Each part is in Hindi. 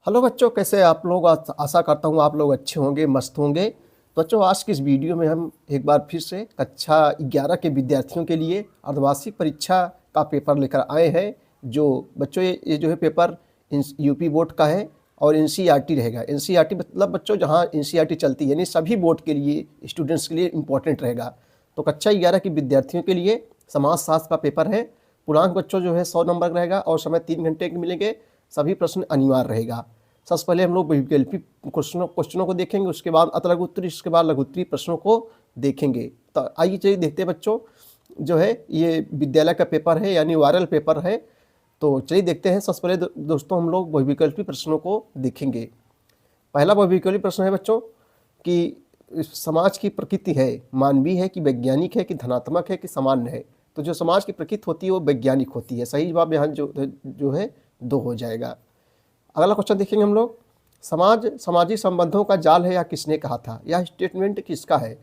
हेलो बच्चों, कैसे आप लोग? आशा करता हूँ आप लोग अच्छे होंगे, मस्त होंगे। तो बच्चों, आज की इस वीडियो में हम एक बार फिर से कक्षा 11 के विद्यार्थियों के लिए अर्धवार्षिक परीक्षा का पेपर लेकर आए हैं। जो बच्चों ये जो है पेपर यूपी बोर्ड का है और एनसीईआरटी रहेगा। एनसीईआरटी मतलब बच्चों जहाँ एनसीईआरटी चलती है, यानी सभी बोर्ड के लिए, स्टूडेंट्स के लिए इम्पोर्टेंट रहेगा। तो कक्षा 11 के विद्यार्थियों के लिए समाजशास्त्र का पेपर है। पूर्णांक बच्चों जो है 100 नंबर का रहेगा और समय 3 घंटे के मिलेंगे। सभी प्रश्न अनिवार्य रहेगा। सबसे पहले हम लोग वैकल्पिक क्वेश्चनों को देखेंगे, उसके बाद अतलघु उत्तरी, उसके बाद लघु उत्तरी प्रश्नों को देखेंगे। तो आइए चलिए देखते हैं बच्चों, जो है ये विद्यालय का पेपर है यानी वायरल पेपर है। तो चलिए देखते हैं। सबसे पहले दोस्तों हम लोग वैकल्पिक प्रश्नों को देखेंगे। पहला वैकल्पिक प्रश्न है बच्चों कि समाज की प्रकृति है मानवीय है कि वैज्ञानिक है कि धनात्मक है कि सामान्य है। तो जो समाज की प्रकृति होती है वो वैज्ञानिक होती है। सही जवाब यहाँ जो है 2 हो जाएगा। अगला क्वेश्चन देखेंगे हम लोग। सामाजिक संबंधों का जाल है या किसने कहा था? यह स्टेटमेंट किसका है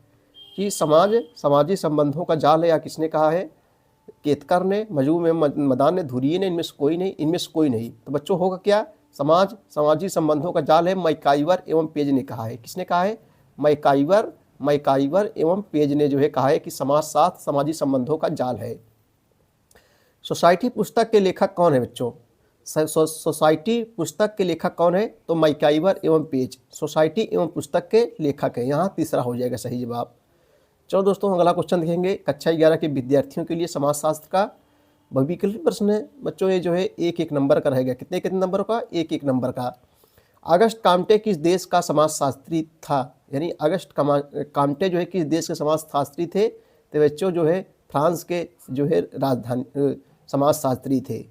कि समाज सामाजिक संबंधों का जाल है या किसने कहा है? केतकर ने, मजमू में मदान ने, धुरिये ने, इनमें से कोई नहीं, इनमें से कोई नहीं। तो बच्चों होगा क्या? सामाजिक संबंधों का जाल है मैकाइवर एवं पेज ने कहा है। किसने कहा है? मैकाइवर एवं पेज ने जो है कहा है कि समाजशास्त्र सामाजिक संबंधों का जाल है। सोसाइटी पुस्तक के लेखक कौन है बच्चों? सोसाइटी पुस्तक के लेखक कौन है? तो मैकाइवर एवं पेज सोसाइटी एवं पुस्तक के लेखक है। यहाँ तीसरा हो जाएगा सही जवाब। चलो दोस्तों, अगला क्वेश्चन देखेंगे कक्षा 11 के विद्यार्थियों के लिए समाजशास्त्र का वैकल्पिक प्रश्न है बच्चों। ये जो है 1-1 नंबर का रहेगा। कितने नंबर का? 1-1 नंबर का। अगस्ट काम्टे किस देश का समाजशास्त्री था? यानी अगस्ट काम्टे जो है किस देश के समाजशास्त्री थे? तो बच्चों जो है फ्रांस के जो है राजधानी समाजशास्त्री थे।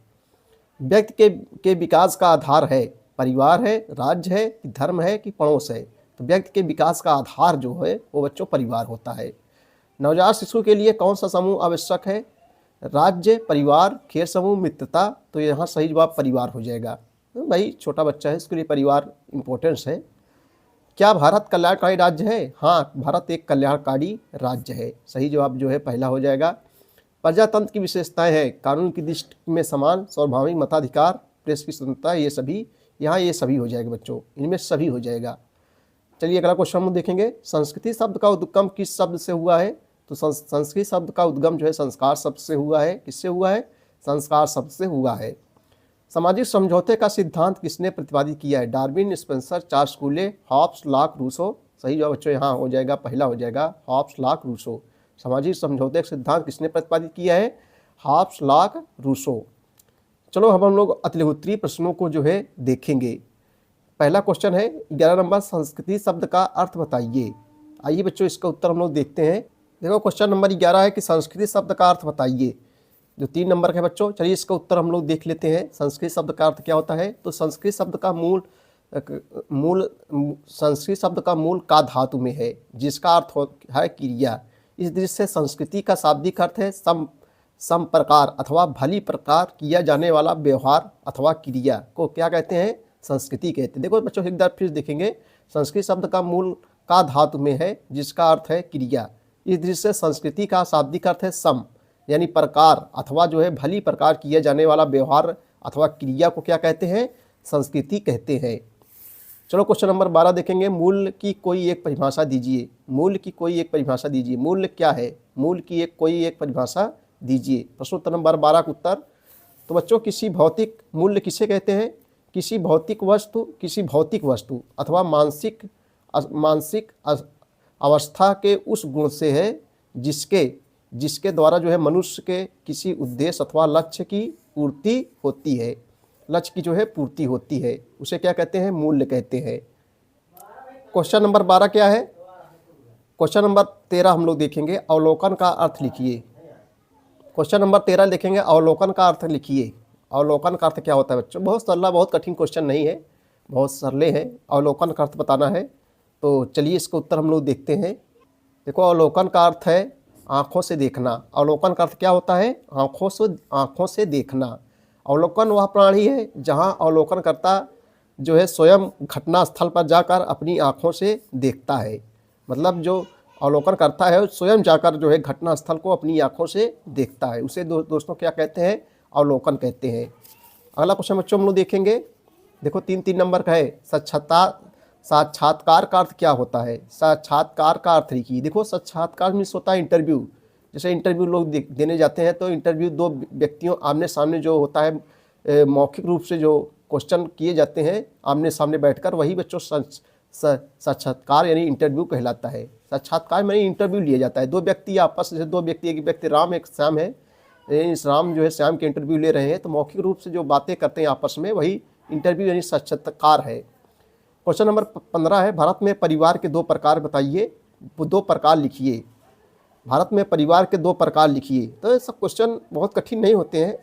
व्यक्ति के विकास का आधार है परिवार है, राज्य है कि धर्म है कि पड़ोस है? तो व्यक्ति के विकास का आधार जो है वो बच्चों परिवार होता है। नवजात शिशु के लिए कौन सा समूह आवश्यक है? राज्य, परिवार, खेल समूह, मित्रता। तो यहाँ सही जवाब परिवार हो जाएगा। तो भाई छोटा बच्चा है, इसके लिए परिवार इम्पोर्टेंस है। क्या भारत कल्याणकारी राज्य है? हाँ, भारत एक कल्याणकारी राज्य है। सही जवाब जो है पहला हो जाएगा। प्रजातंत्र की विशेषताएं हैं कानून की दृष्टि में समान, सार्वभौमिक मताधिकार, प्रेस की स्वतंत्रता। ये सभी यहाँ ये सभी हो जाएगा बच्चों, इनमें सभी हो जाएगा। चलिए अगला क्वेश्चन हम देखेंगे। संस्कृति शब्द का उद्गम किस शब्द से हुआ है? तो संस्कृत शब्द का उद्गम जो है संस्कार शब्द से हुआ है। किससे हुआ है? संस्कार शब्द से हुआ है। सामाजिक समझौते का सिद्धांत किसने प्रतिपादित किया है? Darwin, Spencer, Charles कूले, Hobbs, Locke, Rousseau. सही जवाब बच्चों यहाँ हो जाएगा, पहला हो जाएगा हॉब्स, लॉक, रूसो। सामाजिक समझौते का सिद्धांत किसने प्रतिपादित किया है? Hobbes, Locke, Rousseau. चलो हम लोग अतिलघुत्तरीय प्रश्नों को जो है देखेंगे। पहला क्वेश्चन है 11 नंबर, संस्कृति शब्द का अर्थ बताइए। आइए बच्चों इसका उत्तर हम लोग देखते हैं। देखो क्वेश्चन नंबर 11 है कि संस्कृति शब्द का अर्थ बताइए, जो 3 नंबर का है बच्चों। चलिए इसका उत्तर हम लोग देख लेते हैं। संस्कृत शब्द का अर्थ क्या होता है? तो संस्कृत शब्द का संस्कृत शब्द का मूल का धातु में है, जिसका अर्थ है क्रिया। इस दृष्टि से संस्कृति का शाब्दिक अर्थ है सम प्रकार अथवा भली प्रकार किया जाने वाला व्यवहार अथवा क्रिया को क्या कहते हैं? संस्कृति कहते हैं। देखो बच्चों एक बार फिर देखेंगे। संस्कृत शब्द का मूल का धातु में है, जिसका अर्थ है क्रिया। इस दृष्टि से संस्कृति का शाब्दिक अर्थ है सम यानी प्रकार अथवा जो है भली प्रकार किया जाने वाला व्यवहार अथवा क्रिया को क्या कहते हैं? संस्कृति कहते हैं। चलो क्वेश्चन नंबर 12 देखेंगे। मूल्य की कोई एक परिभाषा दीजिए। मूल्य की कोई एक परिभाषा दीजिए। मूल्य क्या है? मूल्य की कोई एक परिभाषा दीजिए। प्रश्नोत्तर नंबर 12 का उत्तर। तो बच्चों किसी भौतिक मूल्य किसे कहते हैं? किसी भौतिक वस्तु अथवा मानसिक अवस्था के उस गुण से है जिसके द्वारा जो है मनुष्य के किसी उद्देश्य अथवा लक्ष्य की पूर्ति होती है। लक्ष्य की जो है पूर्ति होती है, उसे क्या कहते हैं? मूल्य कहते हैं। क्वेश्चन नंबर 12 क्या है? क्वेश्चन नंबर 13 हम लोग देखेंगे। अवलोकन का अर्थ लिखिए। क्वेश्चन नंबर 13 देखेंगे। अवलोकन का अर्थ लिखिए। अवलोकन का अर्थ क्या होता है बच्चों? बहुत सरल, बहुत कठिन क्वेश्चन नहीं है, बहुत सरले हैं। अवलोकन का अर्थ बताना है। तो चलिए इसका उत्तर हम लोग देखते हैं। देखो अवलोकन का अर्थ है आँखों से देखना। अवलोकन का अर्थ क्या होता है? आँखों से देखना। अवलोकन वह प्रणाली है जहाँ अवलोकनकर्ता जो है स्वयं घटना स्थल पर जाकर अपनी आँखों से देखता है। मतलब जो अवलोकन करता है स्वयं जाकर जो है घटना स्थल को अपनी आँखों से देखता है, उसे दोस्तों क्या कहते हैं? अवलोकन कहते हैं। अगला क्वेश्चन बच्चों हम लोग देखेंगे। देखो 3-3 नंबर का है। साक्षात्कार का अर्थ क्या होता है? साक्षात्कार का अर्थ लिखिए। देखो साक्षात्कार मीन्स होता है इंटरव्यू। जैसे इंटरव्यू लोग देने जाते हैं तो इंटरव्यू दो व्यक्तियों आमने सामने जो होता है, मौखिक रूप से जो क्वेश्चन किए जाते हैं आमने सामने बैठकर, वही बच्चों साक्षात्कार यानी इंटरव्यू कहलाता है। साक्षात्कार में इंटरव्यू लिया जाता है। दो व्यक्ति आपस में, दो व्यक्ति, एक व्यक्ति राम एक श्याम है, इस राम जो है श्याम के इंटरव्यू ले रहे हैं, तो मौखिक रूप से जो बातें करते हैं आपस में, वही इंटरव्यू यानी साक्षात्कार है। क्वेश्चन नंबर 15 है, भारत में परिवार के 2 प्रकार बताइए, 2 प्रकार लिखिए। भारत में परिवार के 2 प्रकार लिखिए। तो ये सब क्वेश्चन बहुत कठिन नहीं होते हैं।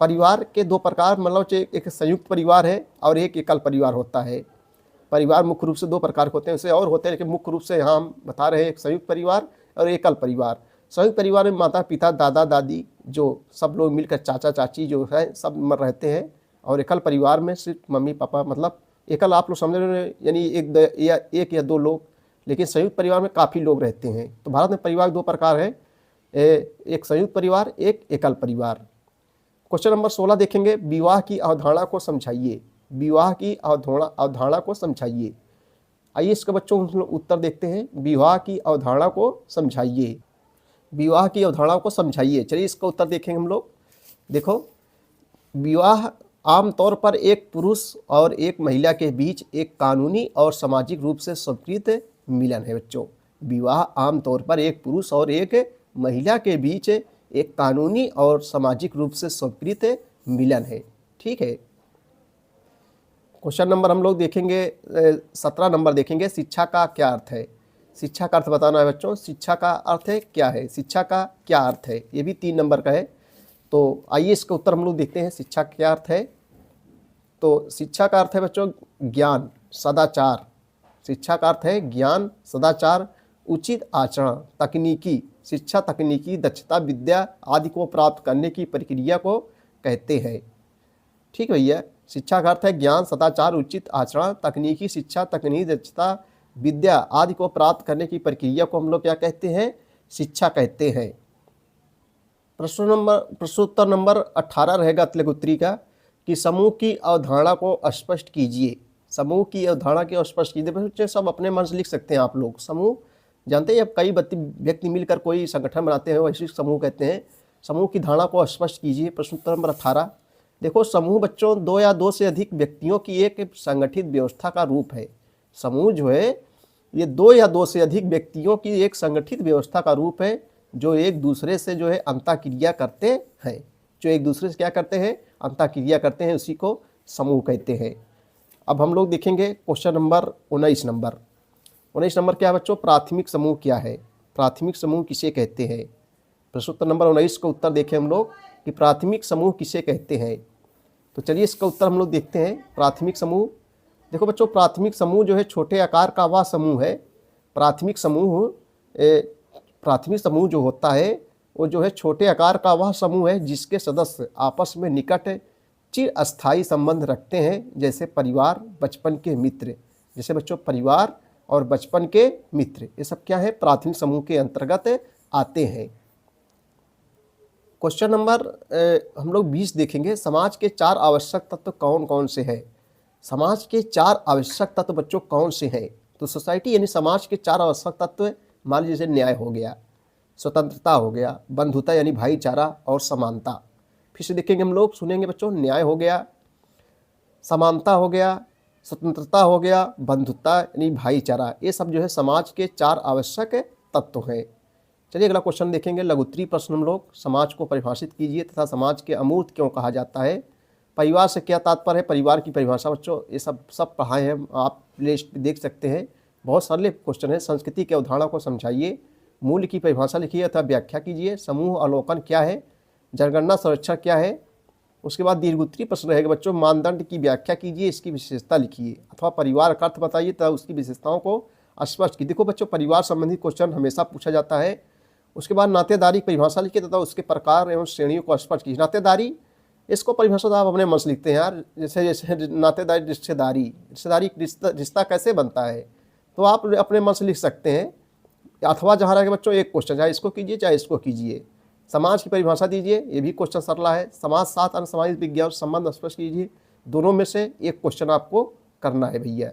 परिवार के 2 प्रकार मतलब एक संयुक्त परिवार है और एक एकल परिवार होता है। परिवार मुख्य रूप से 2 प्रकार के होते हैं, उससे और होते हैं, लेकिन मुख्य रूप से यहाँ हम बता रहे हैं एक संयुक्त परिवार और एकल परिवार। संयुक्त परिवार में माता पिता दादा दादी जो सब लोग मिलकर, चाचा चाची जो है सब रहते हैं, और एकल परिवार में सिर्फ मम्मी पापा, मतलब एकल आप लोग समझ रहे हैं यानी एक या 2 लोग, लेकिन संयुक्त परिवार में काफ़ी लोग रहते हैं। तो भारत में परिवार 2 प्रकार है, एक संयुक्त परिवार, एक एकल परिवार। क्वेश्चन नंबर 16 देखेंगे, विवाह की अवधारणा को समझाइए। विवाह की अवधारणा को समझाइए। आइए इसका बच्चों हम लोग उत्तर देखते हैं। विवाह की अवधारणा को समझाइए। विवाह की अवधारणा को समझाइए। चलिए इसका उत्तर देखेंगे हम लोग। देखो, विवाह आमतौर पर एक पुरुष और एक महिला के बीच एक कानूनी और सामाजिक रूप से स्वीकृत मिलन है बच्चों। विवाह आमतौर पर एक पुरुष और एक महिला के बीच एक कानूनी और सामाजिक रूप से स्वीकृत मिलन है। ठीक है। क्वेश्चन नंबर हम लोग देखेंगे 17 नंबर देखेंगे, शिक्षा का क्या अर्थ है? शिक्षा का अर्थ बताना है बच्चों। शिक्षा का अर्थ है क्या है? शिक्षा का क्या अर्थ है? ये भी 3 नंबर का है। तो आइए इसका उत्तर हम लोग देखते हैं। शिक्षा क्या अर्थ है? तो शिक्षा का अर्थ है बच्चों ज्ञान, सदाचार। शिक्षा का अर्थ है ज्ञान, सदाचार, उचित आचरण, तकनीकी शिक्षा, तकनीकी दक्षता, विद्या आदि को प्राप्त करने की प्रक्रिया को कहते हैं। ठीक है भैया। शिक्षा का अर्थ है ज्ञान, सदाचार, उचित आचरण, तकनीकी शिक्षा, तकनीकी दक्षता, विद्या आदि को प्राप्त करने की प्रक्रिया को हम लोग क्या कहते हैं? शिक्षा कहते हैं। प्रश्नोत्तर नंबर 18 रहेगा अतलेगुत्री का, कि समूह की अवधारणा को स्पष्ट कीजिए। समूह की अवधारणा को स्पष्ट कीजिए। बच्चे सब अपने मन से लिख सकते हैं आप लोग। समूह जानते हैं, अब कई व्यक्ति मिलकर कोई संगठन बनाते हैं, वैसे समूह कहते हैं। समूह की धारणा को स्पष्ट कीजिए। प्रश्नोत्तर नंबर 18। देखो, समूह बच्चों 2 या 2 से अधिक व्यक्तियों की एक संगठित व्यवस्था का रूप है। समूह जो है ये 2 या 2 से अधिक व्यक्तियों की एक संगठित व्यवस्था का रूप है, जो एक दूसरे से जो है अंतःक्रिया करते हैं। जो एक दूसरे से क्या करते हैं? अंतःक्रिया करते हैं, उसी को समूह कहते हैं। अब हम लोग देखेंगे क्वेश्चन नंबर 19 नंबर। 19 नंबर क्या है बच्चों? प्राथमिक समूह क्या है? प्राथमिक समूह किसे कहते हैं? प्रश्नोत्तर नंबर 19 का उत्तर देखें हम लोग कि प्राथमिक समूह किसे कहते हैं। तो चलिए इसका उत्तर हम लोग देखते हैं। प्राथमिक समूह, देखो बच्चों, प्राथमिक समूह जो है छोटे आकार का वह समूह है। प्राथमिक समूह जो होता है वो जो है छोटे आकार का वह समूह है जिसके सदस्य आपस में निकट चिरस्थायी संबंध रखते हैं, जैसे परिवार, बचपन के मित्र। जैसे बच्चों परिवार और बचपन के मित्र, ये सब क्या है? प्राथमिक समूह के अंतर्गत आते हैं। क्वेश्चन नंबर हम लोग 20 देखेंगे, समाज के 4 आवश्यक तत्व कौन कौन से हैं? समाज के 4 आवश्यक तत्व बच्चों कौन से हैं? तो सोसाइटी यानी समाज के 4 आवश्यक तत्व मान लीजिए न्याय हो गया, स्वतंत्रता हो गया, बंधुता यानी भाईचारा और समानता। फिर से देखेंगे हम लोग, सुनेंगे बच्चों। न्याय हो गया, समानता हो गया, स्वतंत्रता हो गया, बंधुता यानी भाईचारा। ये सब जो है समाज के 4 आवश्यक तत्व हैं। चलिए अगला क्वेश्चन देखेंगे। लघुत्तरीय प्रश्न हम लोग, समाज को परिभाषित कीजिए तथा समाज के अमूर्त क्यों कहा जाता है? परिवार से क्या तात्पर्य है? परिवार की परिभाषा बच्चों ये सब पढ़ाए हैं, आप लिस्ट देख सकते हैं। बहुत सरल क्वेश्चन है। संस्कृति की अवधारणा को समझाइए। मूल्य की परिभाषा लिखिए अथवा व्याख्या कीजिए। समूह अवलोकन क्या है? जनगणना संरक्षण क्या है? उसके बाद दीर्घोत्तरीय प्रश्न रहेगा बच्चों, मानदंड की व्याख्या कीजिए, इसकी विशेषता लिखिए अथवा परिवार का अर्थ बताइए तथा उसकी विशेषताओं को स्पष्ट कीजिए। देखो बच्चों, परिवार संबंधी क्वेश्चन हमेशा पूछा जाता है। उसके बाद नातेदारी की परिभाषा लिखिए तथा उसके प्रकार एवं श्रेणियों को स्पष्ट कीजिए। नातेदारी, इसको परिभाषा तो आप अपने मन से लिखते हैं यार। जैसे नातेदारी, रिश्तेदारी रिश्ता कैसे बनता है, तो आप अपने मन से लिख सकते हैं। अथवा जहाँ रहेगा बच्चों एक क्वेश्चन, चाहे इसको कीजिए चाहे इसको कीजिए। समाज की परिभाषा दीजिए, ये भी क्वेश्चन सरला है। समाज साथ अन्य सामाजिक विज्ञान संबंध स्पष्ट कीजिए। दोनों में से एक क्वेश्चन आपको करना है भैया।